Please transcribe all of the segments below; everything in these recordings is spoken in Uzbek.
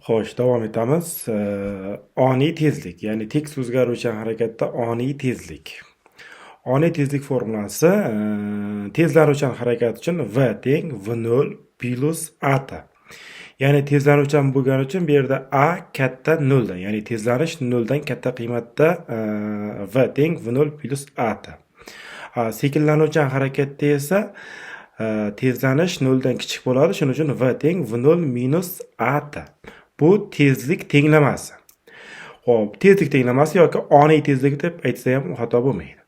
Xo'sh, davom etamiz. Oniy tezlik, ya'ni tekis o'zgaruvchan harakatda oniy tezlik. Oniy tezlik formulasi tezlanuvchan harakat uchun v teng v0 plus a ta. Ya'ni tezlanuvchan bo'lgani uchun bu yerda a katta 0 dan, ya'ni tezlanish 0 dan katta qiymatda v teng v0 plus a ta. Sekinlanuvchan harakatda esa tezlanish 0 dan kichik bo'ladi. Shuning uchun v teng v0 minus a ta. Bu tezlik tenglamasi. Xo'p, tezlik tenglamasi yoki oniy tezlik deb aytsa ham xato bo'lmaydi.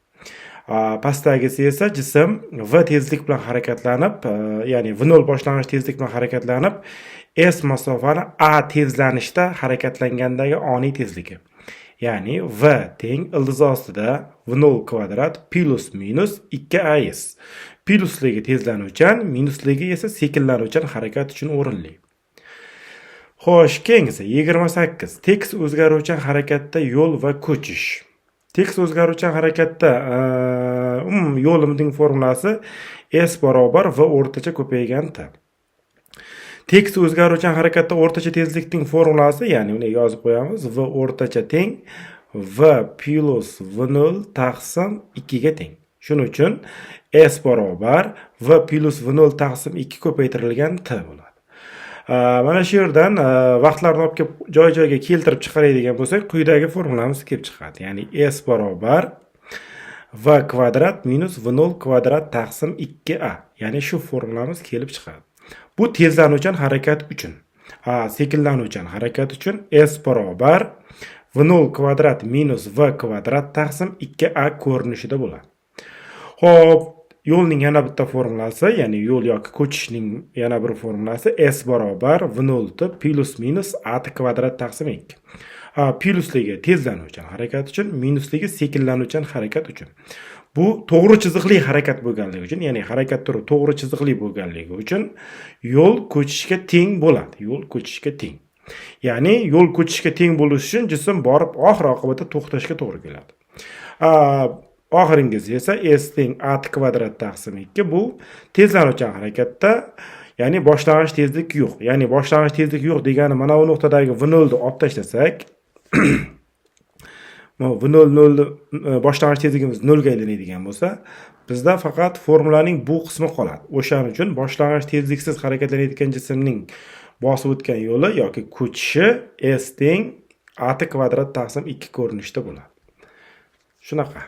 Pastdagisi esa jism v tezlik bilan harakatlanib, ya'ni v0 boshlang'ich tezlik bilan harakatlanib, s masofani a tezlanishda harakatlangandagi oniy tezligi. Ya'ni v teng ildiz ostida v0 kvadrat plus minus 2as. Plusligi tezlanuvchan, minusligi esa sekinlanuvchan harakat uchun o'rinli. Xo'sh, keyingisi 28. Tekis o'zgaruvchan harakatda yo'l va ko'chish. Tekis o'zgaruvchan harakatda yo'limning formulasi s barobar v o'rtacha ko'paygan t. Tekis o'zgaruvchan harakatda o'rtacha tezlikning formulasi, ya'ni uni yozib qo'yamiz. V o'rtacha teng v plus v0 taqsim 2 ga teng. Shuning uchun s barobar v plus v0 taqsim 2 ko'paytirilgan t bo'ladi. Mana shu yerdan vaqtlarni olib kelib joy-joyga keltirib chiqaradigan bo'lsak, quyidagi formulamiz kelib chiqadi. Ya'ni s barobar v kvadrat minus v0 kvadrat taqsim 2a. Ya'ni shu formulamiz kelib chiqadi. Bu tezlanuvchan harakat uchun. Sekinlanuvchan harakat uchun s barobar v0 kvadrat minus v kvadrat taqsim 2a ko'rinishida bo'ladi. Xo'p, yo'lning yana bitta formulasi, ya'ni yo'l yoki ko'chishning yana bir formulasi s barobar v0 plus minus a kvadrat taqsim 2. Plusligi tezlanuvchan harakat uchun, minusligi sekinlanuvchan harakat uchun. Bu to'g'ri chiziqli harakat bo'lganligi uchun, ya'ni harakat turi to'g'ri chiziqli bo'lganligi uchun yo'l ko'chishga teng bo'ladi. Yo'l ko'chishga teng. Ya'ni yo'l ko'chishga teng bo'lishi uchun jism borib oxir oqibatda to'xtashga to'g'ri keladi. Oxiringisi esa s teng a kvadrat taqsim 2. Bu tezlanuvchan harakatda, ya'ni boshlang'ich tezlik yo'q. Ya'ni boshlang'ich tezlik yo'q degani mana bu nuqtadagi v0 ni olib tashlasak, v0 boshlang'ich tezligimiz 0 ga aylanadigan bo'lsa, bizda faqat formulaning bu qismi qoladi. O'shaning uchun boshlang'ich tezliksiz harakatlanayotgan jismning bosib o'tgan yo'li yoki ko'chishi s teng a kvadrat taqsim 2 ko'rinishda bo'ladi. Shunaqa.